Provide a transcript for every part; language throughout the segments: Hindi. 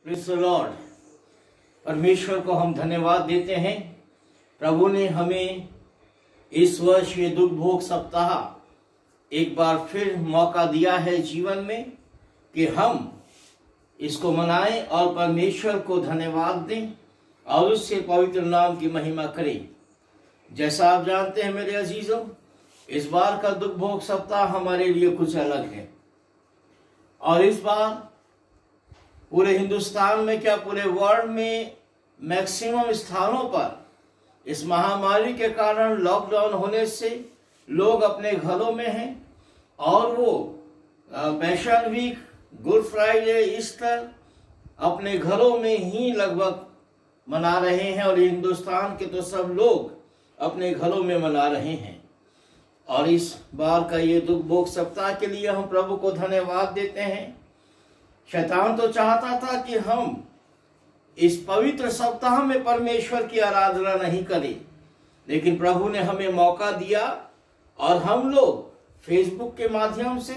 Praise the Lord. परमेश्वर को हम धन्यवाद देते हैं। प्रभु ने हमें इस वर्ष ये दुख भोग सप्ताह एक बार फिर मौका दिया है जीवन में कि हम इसको मनाएं और परमेश्वर को धन्यवाद दें और उससे पवित्र नाम की महिमा करें। जैसा आप जानते हैं मेरे अजीजों, इस बार का दुख भोग सप्ताह हमारे लिए कुछ अलग है और इस बार पूरे हिंदुस्तान में क्या पूरे वर्ल्ड में मैक्सिमम स्थानों पर इस महामारी के कारण लॉकडाउन होने से लोग अपने घरों में हैं और वो Passion Week, Good Friday, Easter अपने घरों में ही लगभग मना रहे हैं और हिंदुस्तान के तो सब लोग अपने घरों में मना रहे हैं। और इस बार का ये दुख भोग सप्ताह के लिए हम प्रभु को धन्यवाद देते हैं। शैतान तो चाहता था कि हम इस पवित्र सप्ताह में परमेश्वर की आराधना नहीं करें, लेकिन प्रभु ने हमें मौका दिया और हम लोग फेसबुक के माध्यम से,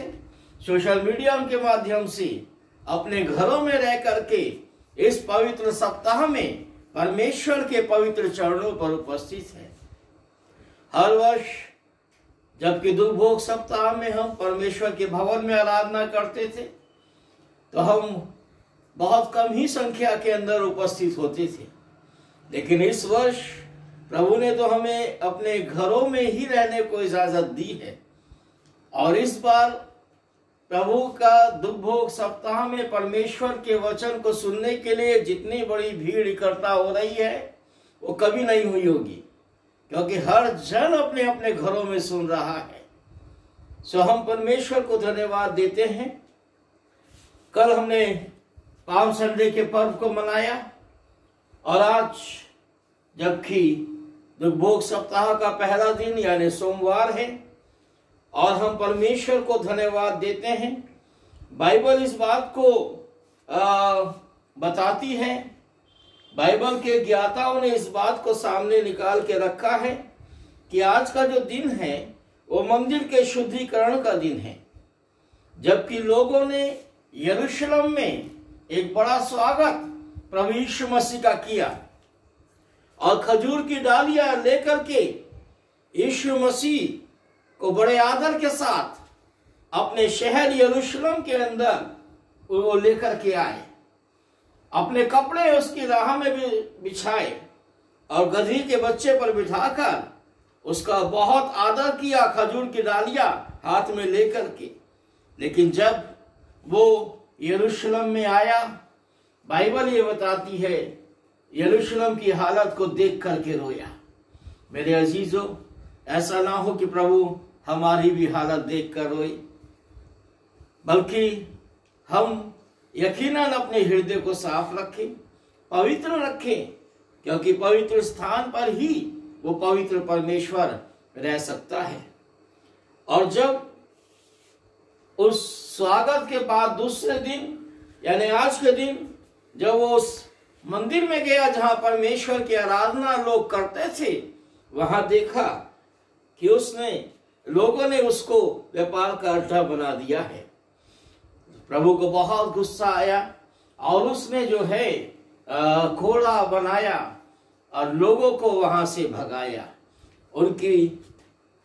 सोशल मीडिया के माध्यम से अपने घरों में रह करके इस पवित्र सप्ताह में परमेश्वर के पवित्र चरणों पर उपस्थित है। हर वर्ष जबकि दुख भोग सप्ताह में हम परमेश्वर के भवन में आराधना करते थे तो हम बहुत कम ही संख्या के अंदर उपस्थित होते थे, लेकिन इस वर्ष प्रभु ने तो हमें अपने घरों में ही रहने को इजाजत दी है। और इस बार प्रभु का दुख भोग सप्ताह में परमेश्वर के वचन को सुनने के लिए जितनी बड़ी भीड़ इकट्ठा हो रही है वो कभी नहीं हुई होगी, क्योंकि हर जन अपने अपने घरों में सुन रहा है। सो हम परमेश्वर को धन्यवाद देते हैं। कल हमने पाम संडे के पर्व को मनाया और आज जबकि दुख भोग सप्ताह का पहला दिन यानी सोमवार है और हम परमेश्वर को धन्यवाद देते हैं। बाइबल इस बात को बताती है, बाइबल के ज्ञाताओं ने इस बात को सामने निकाल के रखा है कि आज का जो दिन है वो मंदिर के शुद्धिकरण का दिन है। जबकि लोगों ने यरूशलेम में एक बड़ा स्वागत प्रभु यीशु मसीह का किया और खजूर की डालियां लेकर के यीशु मसीह को बड़े आदर के साथ अपने शहर यरूशलेम के अंदर वो लेकर के आए, अपने कपड़े उसकी राह में भी बिछाए और गदही के बच्चे पर बिठाकर उसका बहुत आदर किया, खजूर की डालियां हाथ में लेकर के। लेकिन जब वो यरूशलेम में आया, बाइबल ये बताती है यरूशलेम की हालत को देख करके रोया। मेरे अजीजों, ऐसा ना हो कि प्रभु हमारी भी हालत देख कर रोए, बल्कि हम यकीनन अपने हृदय को साफ रखें, पवित्र रखें, क्योंकि पवित्र स्थान पर ही वो पवित्र परमेश्वर रह सकता है। और जब उस स्वागत के बाद दूसरे दिन यानी आज के दिन जब वो उस मंदिर में गया जहां परमेश्वर की आराधना लोग करते थे, वहां देखा कि लोगों ने उसको व्यापार का अड्डा बना दिया है। प्रभु को बहुत गुस्सा आया और उसने जो है घोड़ा बनाया और लोगों को वहां से भगाया। उनकी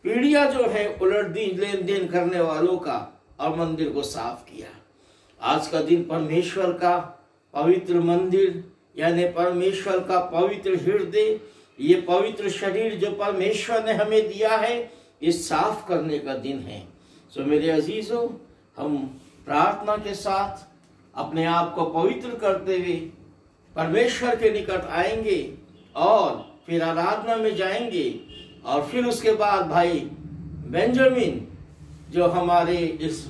पीढ़ियां जो है उलट दी लेन देन करने वालों का और मंदिर को साफ किया। आज का दिन परमेश्वर का पवित्र मंदिर यानी परमेश्वर का पवित्र हृदय, ये पवित्र शरीर जो परमेश्वर ने हमें दिया है, इस साफ करने का दिन है। सो मेरे अजीजों, हम प्रार्थना के साथ अपने आप को पवित्र करते हुए परमेश्वर के निकट आएंगे और फिर आराधना में जाएंगे। और फिर उसके बाद भाई बेंजामिन जो हमारे इस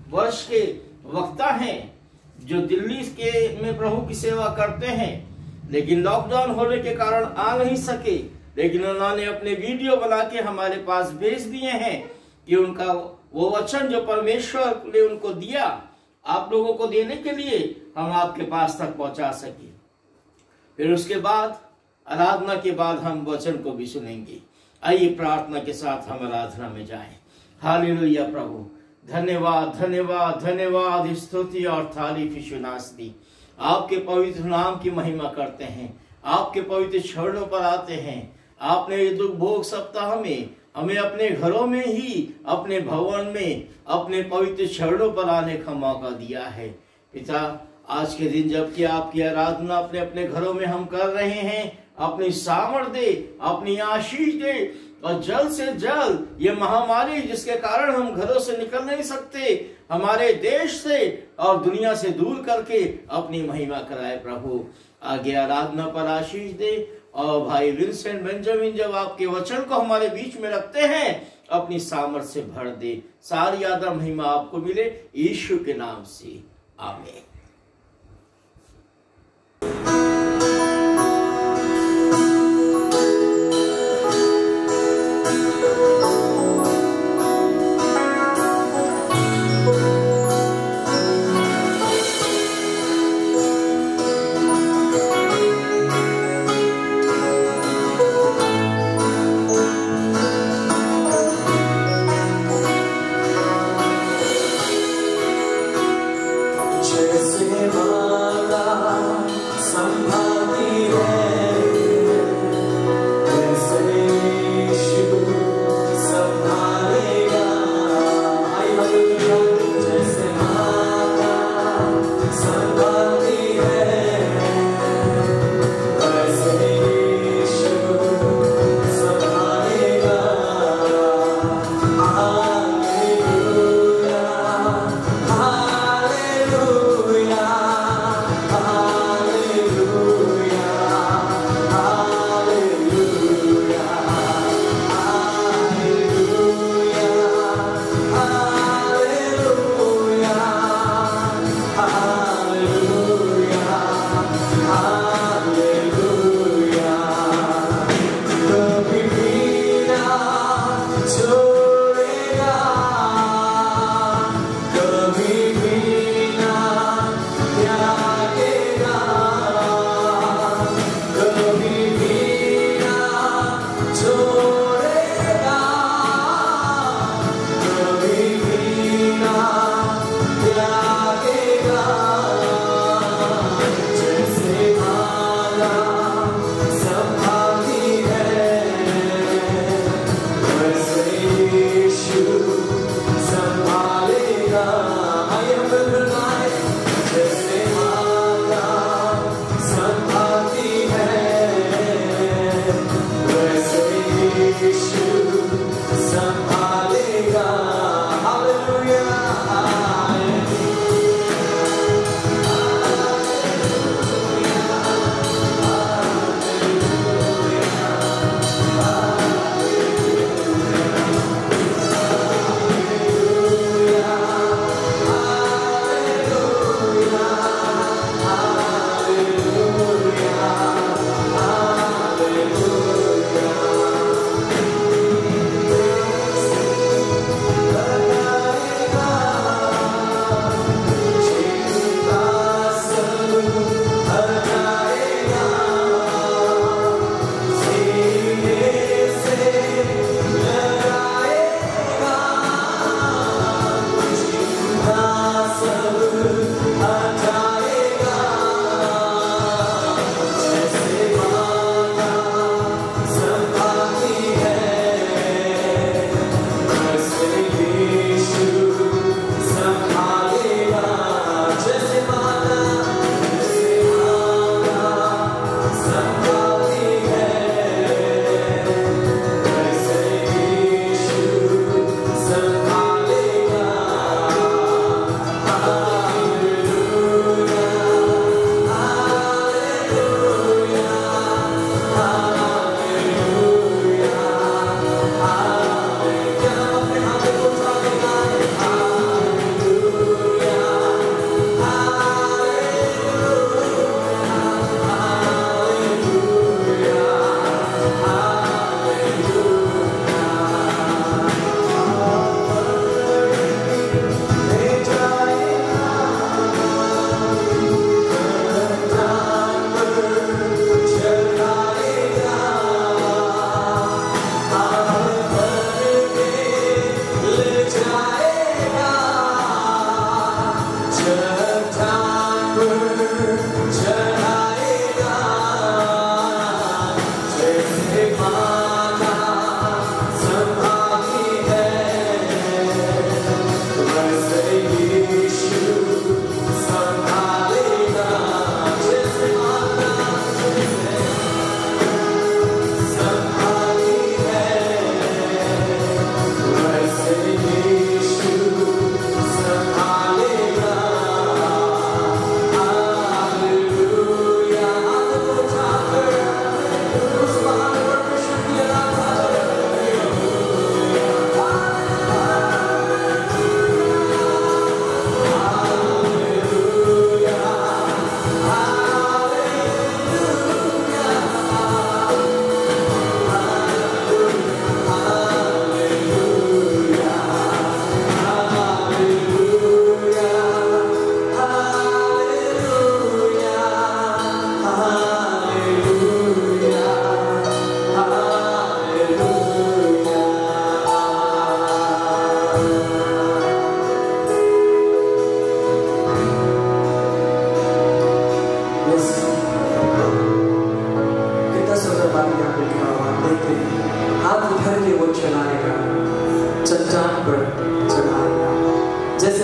वर्ष के वक्ता हैं, जो दिल्ली के में प्रभु की सेवा करते हैं, लेकिन लॉकडाउन होने के कारण आ नहीं सके, लेकिन उन्होंने अपने वीडियो बना के हमारे पास भेज दिए हैं कि उनका वो वचन जो परमेश्वर ने उनको दिया आप लोगों को देने के लिए हम आपके पास तक पहुंचा सके। फिर उसके बाद आराधना के बाद हम वचन को भी सुनेंगे। आइए प्रार्थना के साथ हम आराधना में जाएं। हालेलुया। प्रभु धन्यवाद धन्यवाद धन्यवाद, स्तुति और तारीफ यीशु नासरी। आपके पवित्र नाम की महिमा करते हैं, आपके पवित्र चरणों पर आते हैं। आपने ये दुख भोग सप्ताह में हमें अपने घरों में ही, अपने भवन में, अपने पवित्र चरणों पर आने का मौका दिया है। पिता, आज के दिन जबकि आपकी आराधना अपने अपने घरों में हम कर रहे हैं, अपनी सामर्थ दे, अपनी आशीष दे, और जल्द से जल्द ये महामारी जिसके कारण हम घरों से निकल नहीं सकते, हमारे देश से और दुनिया से दूर करके अपनी महिमा कराए। प्रभु आगे आराधना पर आशीष दे, और भाई विंसेंट बेंजामिन जब आपके वचन को हमारे बीच में रखते हैं, अपनी सामर्थ से भर दे। सारी आदर महिमा आपको मिले, यीशु के नाम से, आमीन। Jesus.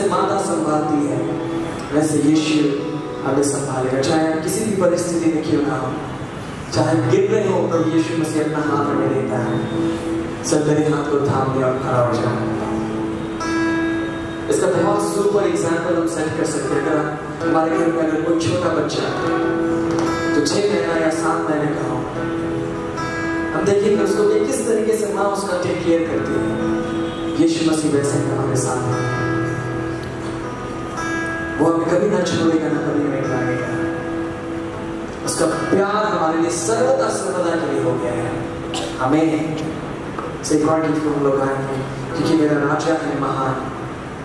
जैसे माता संभालती है वैसे यीशु हमें संभालेगा, चाहे आप किसी भी परिस्थिति में क्यों ना हो, चाहे गिर रहे हो, पर यीशु मसीह अपना हाथ हमें देता है। सब मेरे हाथ को थाम लिया और खड़ा हो जाए। इसका बहुत सुपर एग्जाम्पल हम सेट कर सकते हैं। अगर हमारे घर में अगर कोई छोटा बच्चा तो 6 महीना या 7 महीने का हो, हम देखेंगे उसको कि किस तरीके से माँ उसका टेक केयर करती है। यीशु मसीह वैसे हमारे साथ है, वो हमें कभी ना छोड़ेगा, ना कभी हमें लाएगा। उसका प्यार हमारे लिए सर्वदा सर्वदा के लिए हो गया है। हमें से हम लोग आएंगे क्योंकि मेरा राजा है महान,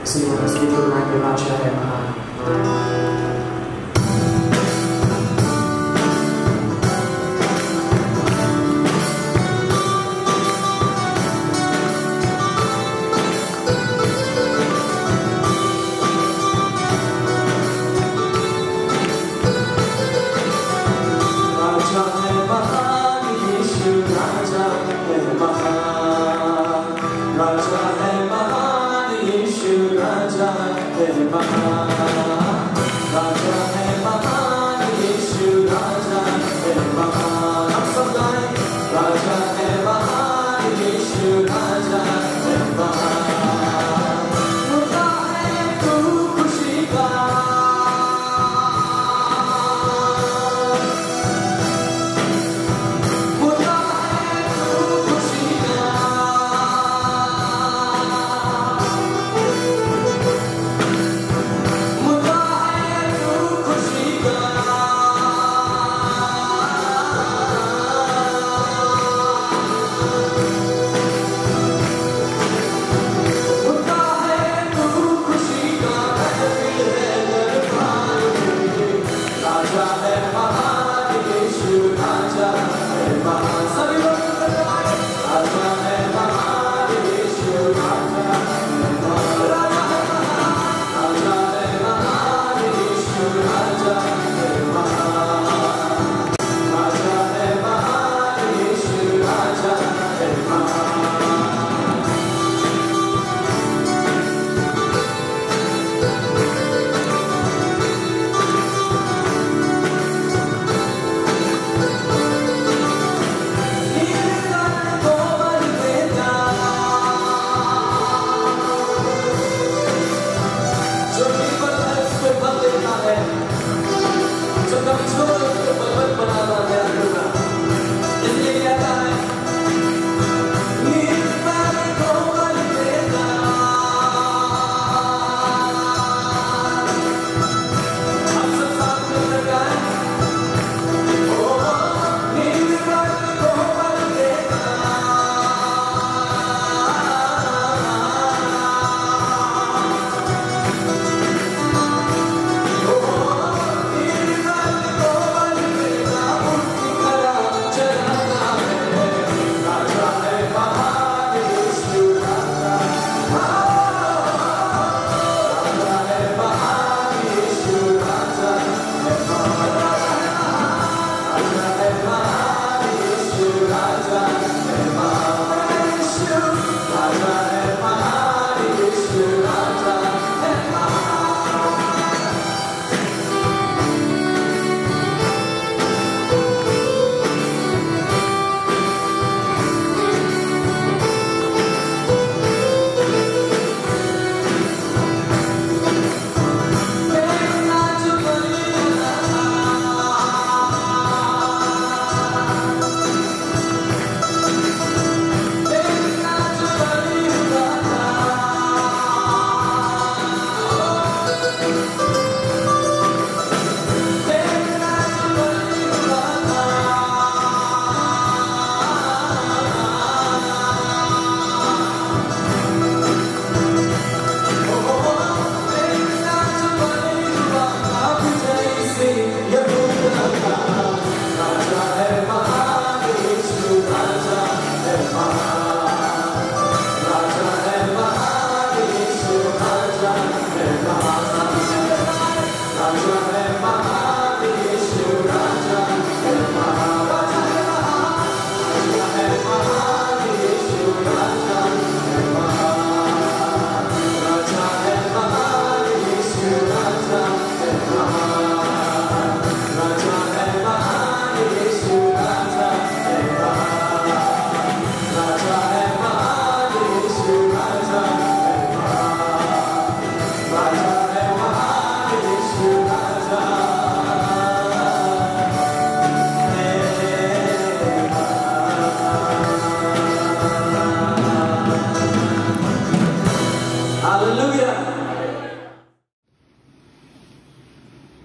इसलिए हम इसके लिए आएंगे, राजा है महान।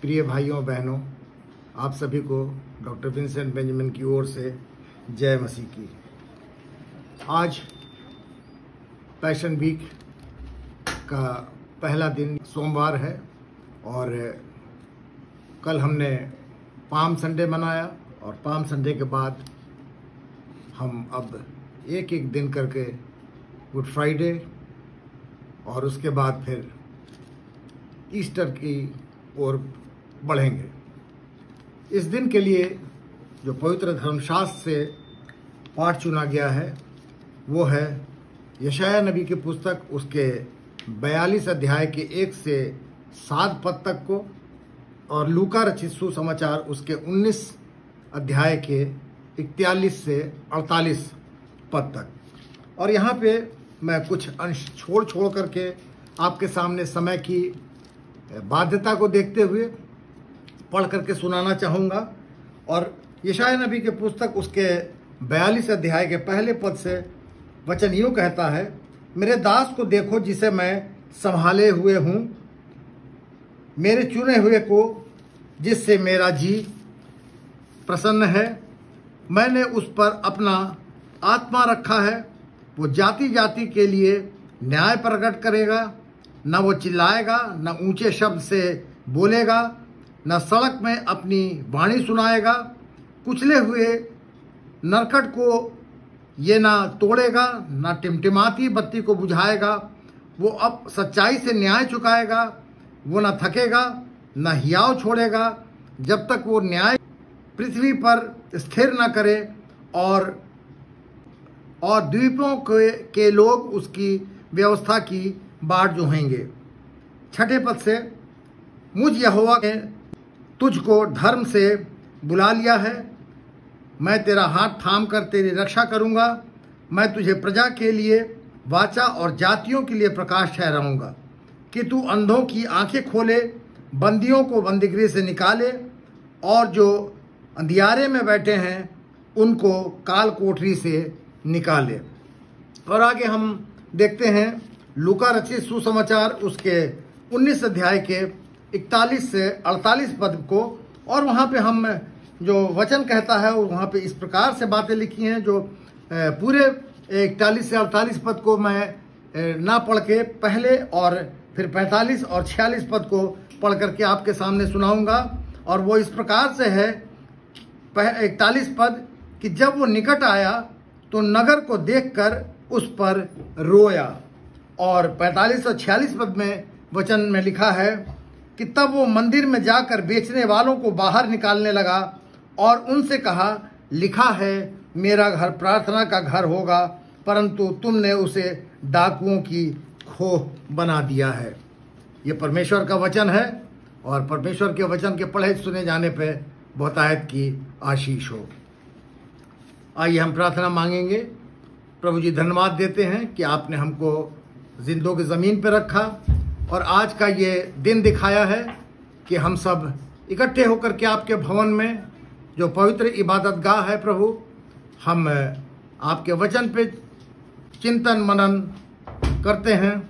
प्रिय भाइयों बहनों, आप सभी को डॉक्टर विंसेंट बेंजामिन की ओर से जय मसीह की। आज पैशन वीक का पहला दिन सोमवार है और कल हमने पाम संडे मनाया और पाम संडे के बाद हम अब एक एक दिन करके गुड फ्राइडे और उसके बाद फिर ईस्टर की ओर बढ़ेंगे। इस दिन के लिए जो पवित्र धर्मशास्त्र से पाठ चुना गया है वो है यशायाह नबी की पुस्तक, उसके 42 अध्याय के 1 से 7 पद तक को, और लूका रचित सुसमाचार उसके 19 अध्याय के 41 से 48 पद तक। और यहाँ पे मैं कुछ अंश छोड़ करके आपके सामने समय की बाध्यता को देखते हुए पढ़ करके सुनाना चाहूँगा। और यशायाह नबी के पुस्तक उसके 42 अध्याय के पहले पद से वचन यूँ कहता है, मेरे दास को देखो जिसे मैं संभाले हुए हूँ, मेरे चुने हुए को जिससे मेरा जी प्रसन्न है। मैंने उस पर अपना आत्मा रखा है, वो जाति जाति के लिए न्याय प्रकट करेगा। न वो चिल्लाएगा, न ऊंचे शब्द से बोलेगा, न सड़क में अपनी वाणी सुनाएगा। कुचले हुए नरकट को ये ना तोड़ेगा, न टिमटिमाती बत्ती को बुझाएगा। वो अब सच्चाई से न्याय चुकाएगा, वो न थकेगा न हियाव छोड़ेगा जब तक वो न्याय पृथ्वी पर स्थिर न करे। और द्वीपों के लोग उसकी व्यवस्था की बाट जोहेंगे। 6 पद से, मुझ यहोवा ने तुझको धर्म से बुला लिया है, मैं तेरा हाथ थाम कर तेरी रक्षा करूंगा। मैं तुझे प्रजा के लिए वाचा और जातियों के लिए प्रकाश ठहराऊंगा कि तू अंधों की आंखें खोले, बंदियों को बंदीगृह से निकाले और जो अंधियारे में बैठे हैं उनको काल कोठरी से निकाले। और आगे हम देखते हैं लूका रचित सुसमाचार उसके 19 अध्याय के 41 से 48 पद को। और वहाँ पे हम जो वचन कहता है और वहाँ पे इस प्रकार से बातें लिखी हैं, जो पूरे 41 से 48 पद को मैं ना पढ़ के पहले और फिर 45 और 46 पद को पढ़ करके आपके सामने सुनाऊंगा। और वो इस प्रकार से है, 41 पद, कि जब वो निकट आया तो नगर को देखकर उस पर रोया। और 45 और 46 पद में वचन में लिखा है कि तब वो मंदिर में जाकर बेचने वालों को बाहर निकालने लगा और उनसे कहा, लिखा है मेरा घर प्रार्थना का घर होगा, परंतु तुमने उसे डाकुओं की खोह बना दिया है। ये परमेश्वर का वचन है और परमेश्वर के वचन के पढ़े सुने जाने पे बहुतायत की आशीष हो। आइए हम प्रार्थना मांगेंगे। प्रभु जी, धन्यवाद देते हैं कि आपने हमको जिंदों की ज़मीन पर रखा और आज का ये दिन दिखाया है कि हम सब इकट्ठे होकर के आपके भवन में जो पवित्र इबादत गाह है प्रभु, हम आपके वचन पे चिंतन मनन करते हैं,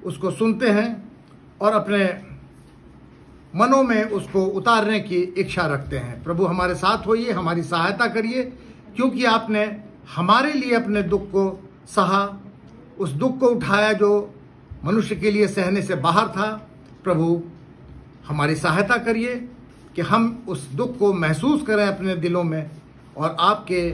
उसको सुनते हैं और अपने मनों में उसको उतारने की इच्छा रखते हैं। प्रभु हमारे साथ होइए, हमारी सहायता करिए, क्योंकि आपने हमारे लिए अपने दुख को सहा, उस दुख को उठाया जो मनुष्य के लिए सहने से बाहर था। प्रभु हमारी सहायता करिए कि हम उस दुख को महसूस करें अपने दिलों में और आपके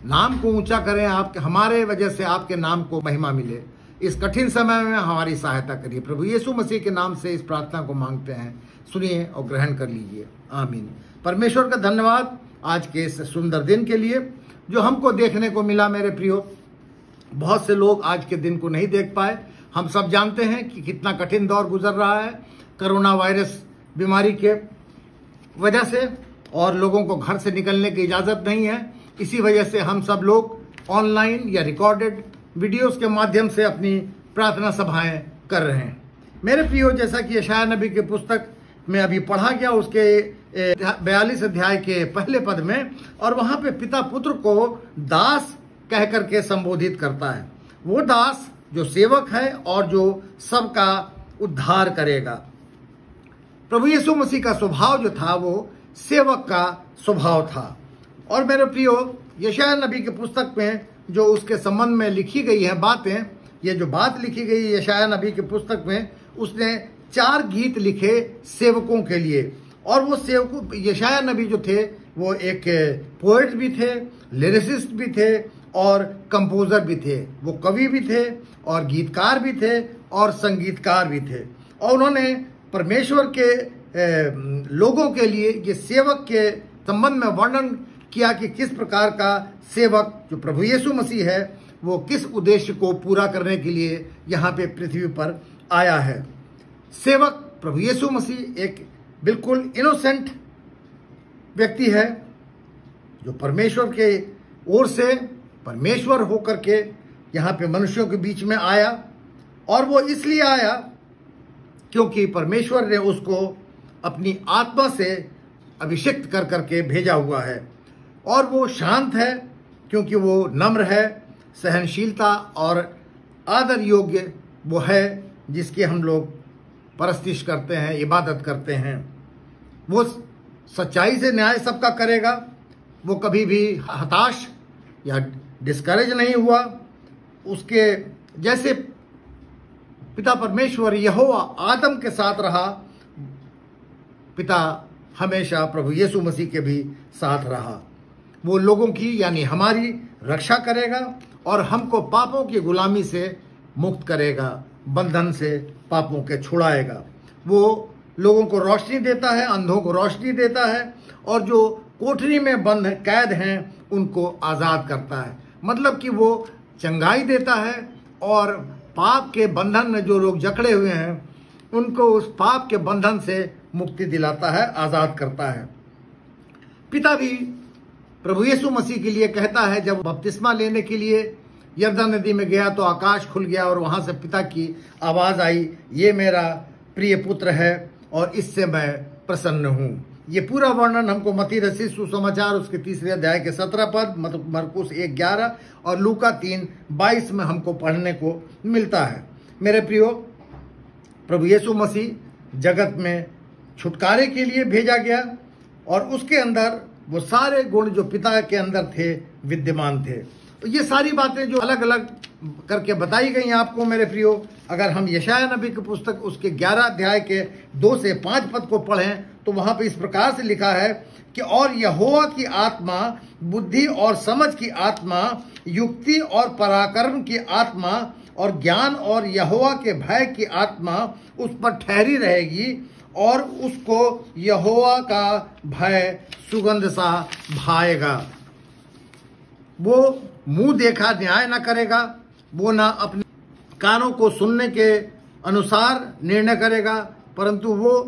नाम को ऊंचा करें, आपके हमारे वजह से आपके नाम को महिमा मिले। इस कठिन समय में हमारी सहायता करिए। प्रभु यीशु मसीह के नाम से इस प्रार्थना को मांगते हैं, सुनिए और ग्रहण कर लीजिए, आमीन। परमेश्वर का धन्यवाद आज के इस सुंदर दिन के लिए जो हमको देखने को मिला। मेरे प्रियो, बहुत से लोग आज के दिन को नहीं देख पाए। हम सब जानते हैं कि कितना कठिन दौर गुजर रहा है कोरोना वायरस बीमारी के वजह से, और लोगों को घर से निकलने की इजाज़त नहीं है। इसी वजह से हम सब लोग ऑनलाइन या रिकॉर्डेड वीडियोस के माध्यम से अपनी प्रार्थना सभाएं कर रहे हैं। मेरे प्रियो, जैसा कि यशायाह नबी की पुस्तक में अभी पढ़ा गया उसके 42 अध्याय के पहले पद में, और वहां पे पिता पुत्र को दास कह करके संबोधित करता है। वो दास जो सेवक है और जो सबका उद्धार करेगा। प्रभु यीशु मसीह का स्वभाव जो था वो सेवक का स्वभाव था। और मेरे प्रियो, यशायाह नबी की पुस्तक में जो उसके संबंध में लिखी गई है बातें, ये जो बात लिखी गई है यशायाह नबी की पुस्तक में, उसने 4 गीत लिखे सेवकों के लिए। और वो सेवक यशायाह नबी जो थे वो एक पोएट भी थे, लिरिसिस्ट भी थे और कंपोजर भी थे। वो कवि भी थे और गीतकार भी थे और संगीतकार भी थे। और उन्होंने परमेश्वर के लोगों के लिए ये सेवक के संबंध में वर्णन किया कि किस प्रकार का सेवक जो प्रभु यीशु मसीह है वो किस उद्देश्य को पूरा करने के लिए यहाँ पे पृथ्वी पर आया है। सेवक प्रभु यीशु मसीह एक बिल्कुल इनोसेंट व्यक्ति है जो परमेश्वर के ओर से परमेश्वर होकर के यहाँ पे मनुष्यों के बीच में आया। और वो इसलिए आया क्योंकि परमेश्वर ने उसको अपनी आत्मा से अभिषिक्त कर करके भेजा हुआ है। और वो शांत है क्योंकि वो नम्र है, सहनशीलता और आदर योग्य वो है जिसकी हम लोग परस्तिश करते हैं, इबादत करते हैं। वो सच्चाई से न्याय सबका करेगा। वो कभी भी हताश या डिस्करेज नहीं हुआ। उसके जैसे पिता परमेश्वर यहोवा आदम के साथ रहा, पिता हमेशा प्रभु यीशु मसीह के भी साथ रहा। वो लोगों की यानी हमारी रक्षा करेगा और हमको पापों की गुलामी से मुक्त करेगा, बंधन से पापों के छुड़ाएगा। वो लोगों को रोशनी देता है, अंधों को रोशनी देता है और जो कोठरी में बंद कैद हैं उनको आज़ाद करता है। मतलब कि वो चंगाई देता है और पाप के बंधन में जो लोग जकड़े हुए हैं उनको उस पाप के बंधन से मुक्ति दिलाता है, आज़ाद करता है। पिता भी प्रभु यीशु मसीह के लिए कहता है, जब बपतिस्मा लेने के लिए यरदन नदी में गया तो आकाश खुल गया और वहां से पिता की आवाज आई, ये मेरा प्रिय पुत्र है और इससे मैं प्रसन्न हूँ। ये पूरा वर्णन हमको मत्ती रचित सुसमाचार उसके 3 अध्याय के 17 पद, मरकुस 1:11 और लूका 3:22 में हमको पढ़ने को मिलता है। मेरे प्रियो, प्रभु यीशु मसीह जगत में छुटकारे के लिए भेजा गया और उसके अंदर वो सारे गुण जो पिता के अंदर थे विद्यमान थे। तो ये सारी बातें जो अलग अलग करके बताई गई आपको मेरे प्रियो, अगर हम यशायाह नबी की पुस्तक उसके 11 अध्याय के 2 से 5 पद को पढ़ें तो वहां पे इस प्रकार से लिखा है कि और यहोवा की आत्मा, बुद्धि और समझ की आत्मा, युक्ति और पराक्रम की आत्मा और ज्ञान और यहोवा के भय की आत्मा उस पर ठहरी रहेगी और उसको यहोवा का भय सुगंध सा भाएगा। वो मुंह देखा न्याय न करेगा, वो ना अपने कानों को सुनने के अनुसार निर्णय करेगा, परंतु वो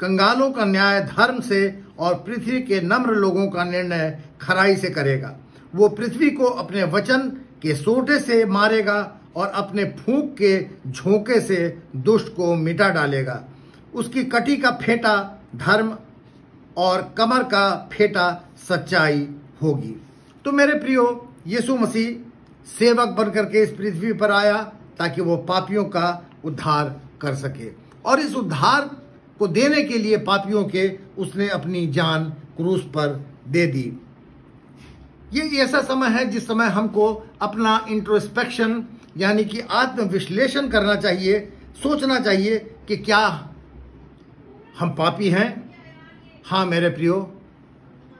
कंगालों का न्याय धर्म से और पृथ्वी के नम्र लोगों का निर्णय खराई से करेगा। वो पृथ्वी को अपने वचन के सोटे से मारेगा और अपने फूंक के झोंके से दुष्ट को मिटा डालेगा। उसकी कटी का फेंटा धर्म और कमर का फेंटा सच्चाई होगी। तो मेरे प्रियो, यीशु मसीह सेवक बनकर के इस पृथ्वी पर आया ताकि वो पापियों का उद्धार कर सके और इस उद्धार को देने के लिए पापियों के उसने अपनी जान क्रूस पर दे दी। ये ऐसा समय है जिस समय हमको अपना इंट्रोस्पेक्शन यानी कि आत्मविश्लेषण करना चाहिए, सोचना चाहिए कि क्या हम पापी हैं। हाँ मेरे प्रियो,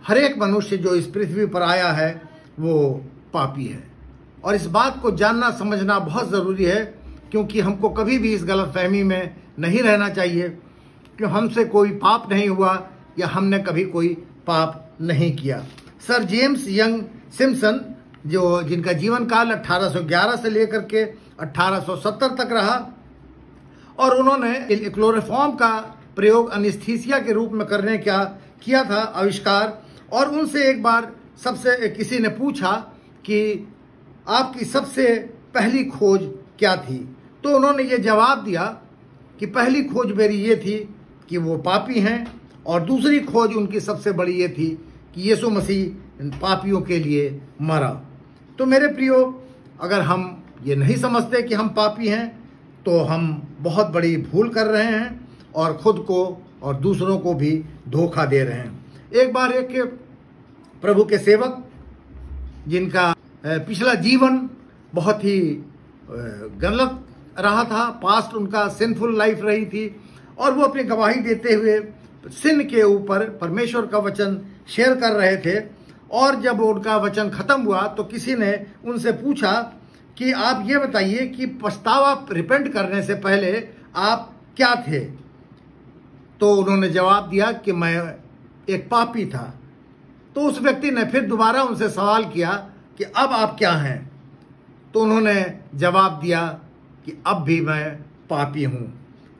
हर एक मनुष्य जो इस पृथ्वी पर आया है वो पापी है और इस बात को जानना समझना बहुत ज़रूरी है, क्योंकि हमको कभी भी इस गलतफहमी में नहीं रहना चाहिए कि हमसे कोई पाप नहीं हुआ या हमने कभी कोई पाप नहीं किया। सर जेम्स यंग सिम्पसन जो जिनका जीवन काल 1811 से लेकर के 1870 तक रहा और उन्होंने क्लोरोफॉर्म का प्रयोग एनेस्थीसिया के रूप में करने का किया था आविष्कार। और उनसे एक बार किसी ने पूछा कि आपकी सबसे पहली खोज क्या थी, तो उन्होंने ये जवाब दिया कि पहली खोज मेरी ये थी कि वो पापी हैं और दूसरी खोज उनकी सबसे बड़ी ये थी कि यीशु मसीह पापियों के लिए मरा। तो मेरे प्रियो, अगर हम ये नहीं समझते कि हम पापी हैं तो हम बहुत बड़ी भूल कर रहे हैं और खुद को और दूसरों को भी धोखा दे रहे हैं। एक बार एक प्रभु के सेवक, जिनका पिछला जीवन बहुत ही गलत रहा था, पास्ट उनका सिंफुल लाइफ रही थी, और वो अपनी गवाही देते हुए सिन के ऊपर परमेश्वर का वचन शेयर कर रहे थे। और जब उनका वचन खत्म हुआ तो किसी ने उनसे पूछा कि आप ये बताइए कि पछतावा, रिपेंट करने से पहले आप क्या थे? तो उन्होंने जवाब दिया कि मैं एक पापी था। तो उस व्यक्ति ने फिर दोबारा उनसे सवाल किया कि अब आप क्या हैं? तो उन्होंने जवाब दिया कि अब भी मैं पापी हूं।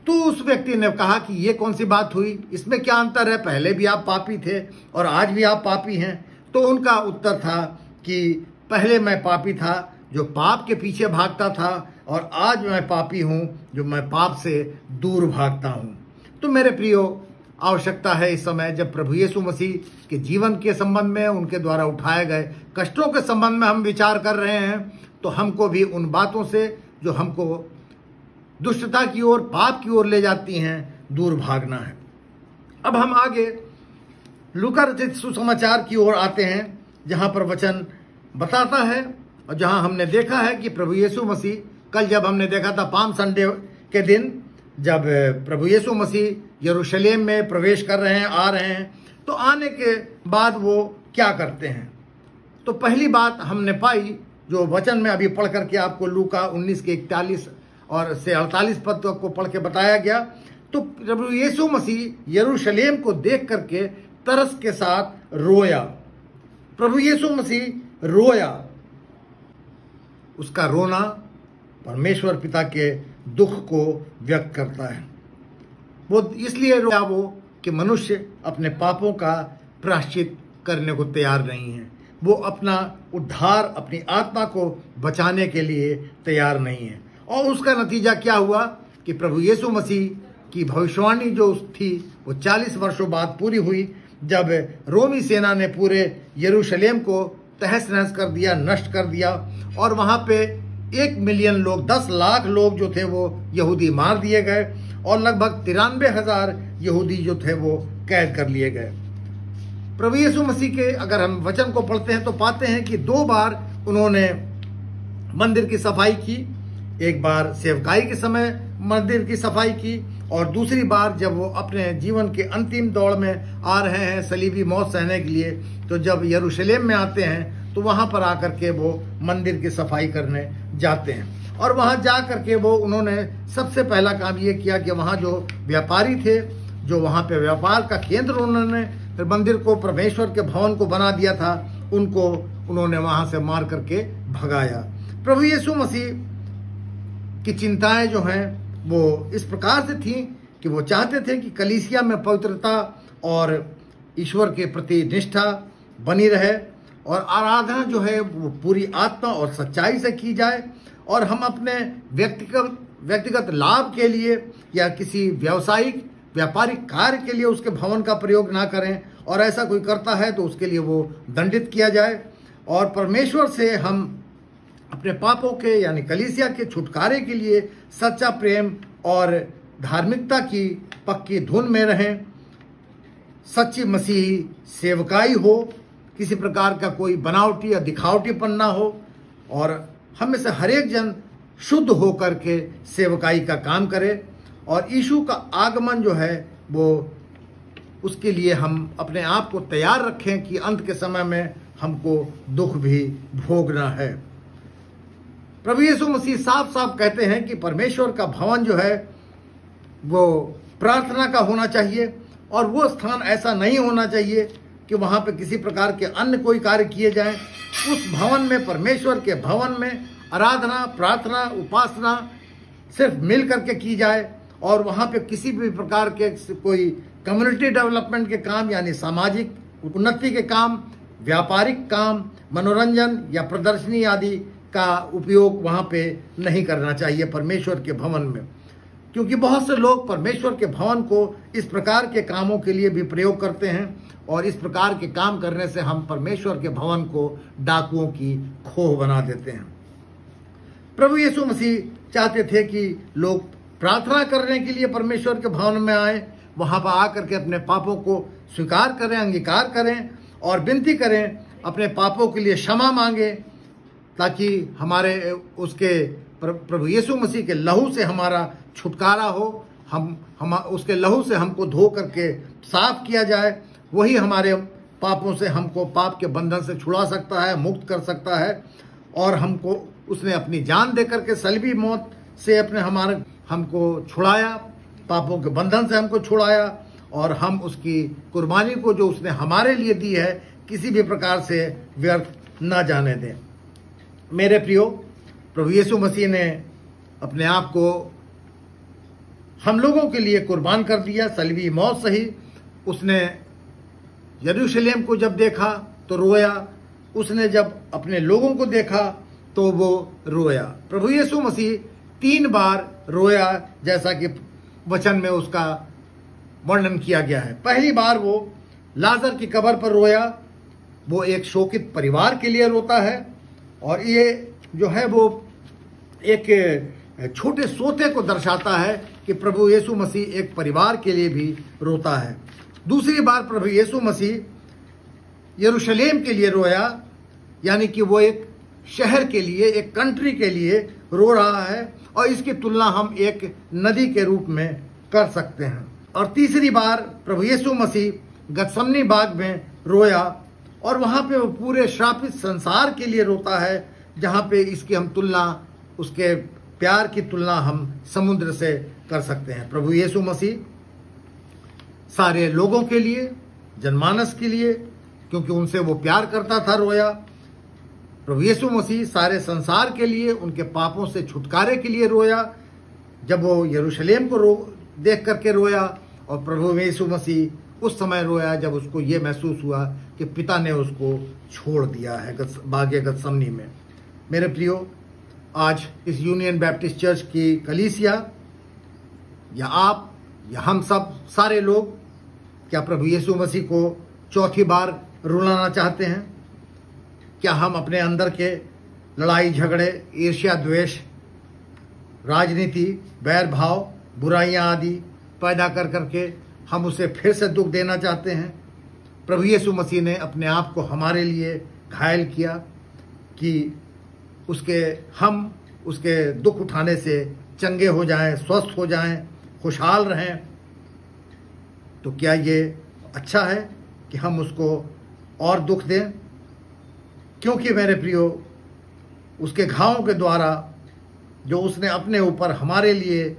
तो उस व्यक्ति ने कहा कि ये कौन सी बात हुई, इसमें क्या अंतर है? पहले भी आप पापी थे और आज भी आप पापी हैं। तो उनका उत्तर था कि पहले मैं पापी था जो पाप के पीछे भागता था, और आज मैं पापी हूं जो मैं पाप से दूर भागता हूं। तो मेरे प्रियो, आवश्यकता है इस समय, जब प्रभु यीशु मसीह के जीवन के संबंध में, उनके द्वारा उठाए गए कष्टों के संबंध में हम विचार कर रहे हैं, तो हमको भी उन बातों से जो हमको दुष्टता की ओर, पाप की ओर ले जाती हैं, दूर भागना है। अब हम आगे लूका रचित सुसमाचार की ओर आते हैं, जहां पर वचन बताता है और जहां हमने देखा है कि प्रभु यीशु मसीह, कल जब हमने देखा था पाम संडे के दिन, जब प्रभु यीशु मसीह यरूशलेम में प्रवेश कर रहे हैं, आ रहे हैं, तो आने के बाद वो क्या करते हैं? तो पहली बात हमने पाई, जो वचन में अभी पढ़ करके आपको लूका 19 के 41 और से 48 पद को पढ़ के बताया गया। तो प्रभु यीशु मसीह यरूशलेम को देख करके तरस के साथ रोया। प्रभु यीशु मसीह रोया। उसका रोना परमेश्वर पिता के दुख को व्यक्त करता है। वो इसलिए रोया वो कि मनुष्य अपने पापों का प्रायश्चित करने को तैयार नहीं है। वो अपना उद्धार, अपनी आत्मा को बचाने के लिए तैयार नहीं है। और उसका नतीजा क्या हुआ कि प्रभु यीशु मसीह की भविष्यवाणी जो थी वो 40 वर्षों बाद पूरी हुई, जब रोमी सेना ने पूरे यरूशलेम को तहस नहस कर दिया, नष्ट कर दिया, और वहां पे 1 मिलियन लोग, 10 लाख लोग जो थे वो यहूदी मार दिए गए, और लगभग 93,000 यहूदी जो थे वो कैद कर लिए गए। प्रभु यीशु मसीह के अगर हम वचन को पढ़ते हैं तो पाते हैं कि 2 बार उन्होंने मंदिर की सफाई की। एक बार सेवकाई के समय मंदिर की सफाई की, और दूसरी बार जब वो अपने जीवन के अंतिम दौड़ में आ रहे हैं सलीबी मौत सहने के लिए, तो जब यरूशलेम में आते हैं तो वहां पर आकर के वो मंदिर की सफाई करने जाते हैं। और वहां जा करके वो उन्होंने सबसे पहला काम ये किया कि वहां जो व्यापारी थे, जो वहां पे व्यापार का केंद्र उन्होंने मंदिर को, परमेश्वर के भवन को बना दिया था, उनको उन्होंने वहां से मार करके भगाया। प्रभु यीशु मसीह की चिंताएं जो हैं वो इस प्रकार से थी कि वो चाहते थे कि कलीसिया में पवित्रता और ईश्वर के प्रति निष्ठा बनी रहे, और आराधना जो है वो पूरी आत्मा और सच्चाई से की जाए, और हम अपने व्यक्तिगत लाभ के लिए या किसी व्यापारिक कार्य के लिए उसके भवन का प्रयोग ना करें, और ऐसा कोई करता है तो उसके लिए वो दंडित किया जाए। और परमेश्वर से हम अपने पापों के, यानी कलीसिया के छुटकारे के लिए सच्चा प्रेम और धार्मिकता की पक्की धुन में रहें। सच्ची मसीही सेवकाई हो, किसी प्रकार का कोई बनावटी या दिखावटीपन ना हो, और हम में से हर एक जन शुद्ध होकर के सेवकाई का काम करे, और यीशु का आगमन जो है वो उसके लिए हम अपने आप को तैयार रखें कि अंत के समय में हमको दुख भी भोगना है। प्रभु यीशु मसीह साफ साफ कहते हैं कि परमेश्वर का भवन जो है वो प्रार्थना का होना चाहिए, और वो स्थान ऐसा नहीं होना चाहिए कि वहाँ पे किसी प्रकार के अन्य कोई कार्य किए जाएं। उस भवन में, परमेश्वर के भवन में आराधना, प्रार्थना, उपासना सिर्फ मिल करके की जाए, और वहाँ पे किसी भी प्रकार के कोई कम्युनिटी डेवलपमेंट के काम, यानी सामाजिक उन्नति के काम, व्यापारिक काम, मनोरंजन या प्रदर्शनी आदि का उपयोग वहाँ पे नहीं करना चाहिए परमेश्वर के भवन में, क्योंकि बहुत से लोग परमेश्वर के भवन को इस प्रकार के कामों के लिए भी प्रयोग करते हैं, और इस प्रकार के काम करने से हम परमेश्वर के भवन को डाकुओं की खोह बना देते हैं। प्रभु यीशु मसीह चाहते थे कि लोग प्रार्थना करने के लिए परमेश्वर के भवन में आए, वहाँ पर आकर के अपने पापों को स्वीकार करें, अंगीकार करें और विनती करें, अपने पापों के लिए क्षमा मांगे, ताकि हमारे उसके प्रभु यीशु मसीह के लहू से हमारा छुटकारा हो। हम उसके लहू से हमको धो करके साफ किया जाए। वही हमारे पापों से हमको पाप के बंधन से छुड़ा सकता है, मुक्त कर सकता है। और हमको उसने अपनी जान दे करके सलीबी मौत से हमको छुड़ाया, पापों के बंधन से हमको छुड़ाया, और हम उसकी कुर्बानी को जो उसने हमारे लिए दी है किसी भी प्रकार से व्यर्थ न जाने दें। मेरे प्रियो, प्रभु यीशु मसीह ने अपने आप को हम लोगों के लिए कुर्बान कर दिया, सलीबी मौत सही। उसने यरूशलेम को जब देखा तो रोया, उसने जब अपने लोगों को देखा तो वो रोया। प्रभु यीशु मसीह 3 बार रोया, जैसा कि वचन में उसका वर्णन किया गया है। पहली बार वो लाजर की कब्र पर रोया, वो एक शोकित परिवार के लिए रोता है, और ये जो है वो एक छोटे सोते को दर्शाता है कि प्रभु यीशु मसीह एक परिवार के लिए भी रोता है। दूसरी बार प्रभु यीशु मसीह यरूशलेम के लिए रोया, यानी कि वो एक शहर के लिए, एक कंट्री के लिए रो रहा है, और इसकी तुलना हम एक नदी के रूप में कर सकते हैं। और तीसरी बार प्रभु यीशु मसीह गतसमनी बाग में रोया, और वहाँ पे वो पूरे श्रापित संसार के लिए रोता है, जहाँ पे इसकी हम तुलना, उसके प्यार की तुलना हम समुद्र से कर सकते हैं। प्रभु यीशु मसीह सारे लोगों के लिए, जनमानस के लिए, क्योंकि उनसे वो प्यार करता था, रोया। प्रभु यीशु मसीह सारे संसार के लिए, उनके पापों से छुटकारे के लिए रोया, जब वो यरूशलेम को देख करके रोया। और प्रभु यीशु मसीह उस समय रोया जब उसको ये महसूस हुआ कि पिता ने उसको छोड़ दिया है बागे गतसमनी में। मेरे प्रियो, आज इस यूनियन बैप्टिस्ट चर्च की कलीसिया, या आप या हम सब सारे लोग, क्या प्रभु यीशु मसीह को चौथी बार रुलाना चाहते हैं? क्या हम अपने अंदर के लड़ाई झगड़े, ईर्ष्या, द्वेष, राजनीति, बैर भाव, बुराइयां आदि पैदा कर करके हम उसे फिर से दुख देना चाहते हैं? प्रभु यीशु मसीह ने अपने आप को हमारे लिए घायल किया कि हम उसके दुख उठाने से चंगे हो जाएं, स्वस्थ हो जाएं, खुशहाल रहें। तो क्या ये अच्छा है कि हम उसको और दुख दें? क्योंकि मेरे प्रियो, उसके घावों के द्वारा जो उसने अपने ऊपर हमारे लिए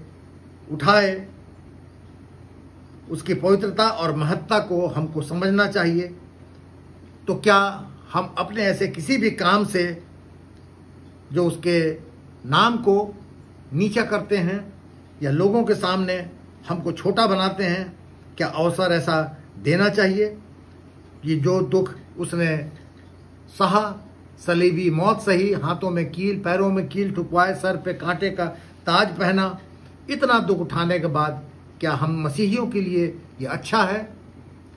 उठाए, उसकी पवित्रता और महत्ता को हमको समझना चाहिए। तो क्या हम अपने ऐसे किसी भी काम से जो उसके नाम को नीचा करते हैं या लोगों के सामने हमको छोटा बनाते हैं, क्या अवसर ऐसा देना चाहिए? ये जो दुख उसने सहा, सलीबी मौत सही, हाथों में कील, पैरों में कील ठुकवाए, सर पे कांटे का ताज पहना, इतना दुख उठाने के बाद क्या हम मसीहियों के लिए ये अच्छा है?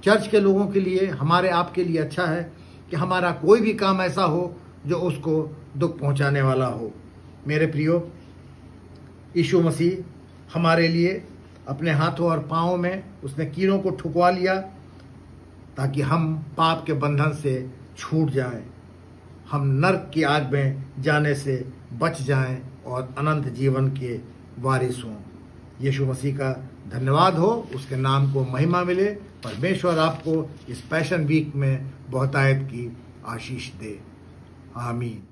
चर्च के लोगों के लिए, हमारे आपके लिए अच्छा है कि हमारा कोई भी काम ऐसा हो जो उसको दुख पहुंचाने वाला हो? मेरे प्रियो, यीशु मसीह हमारे लिए अपने हाथों और पाँवों में उसने कीलों को ठुकवा लिया, ताकि हम पाप के बंधन से छूट जाएं, हम नरक की आग में जाने से बच जाएं और अनंत जीवन के वारिस हों। यीशु मसीह का धन्यवाद हो, उसके नाम को महिमा मिले। परमेश्वर आपको इस पैशन वीक में बहुतायत की आशीष दे। आमीन।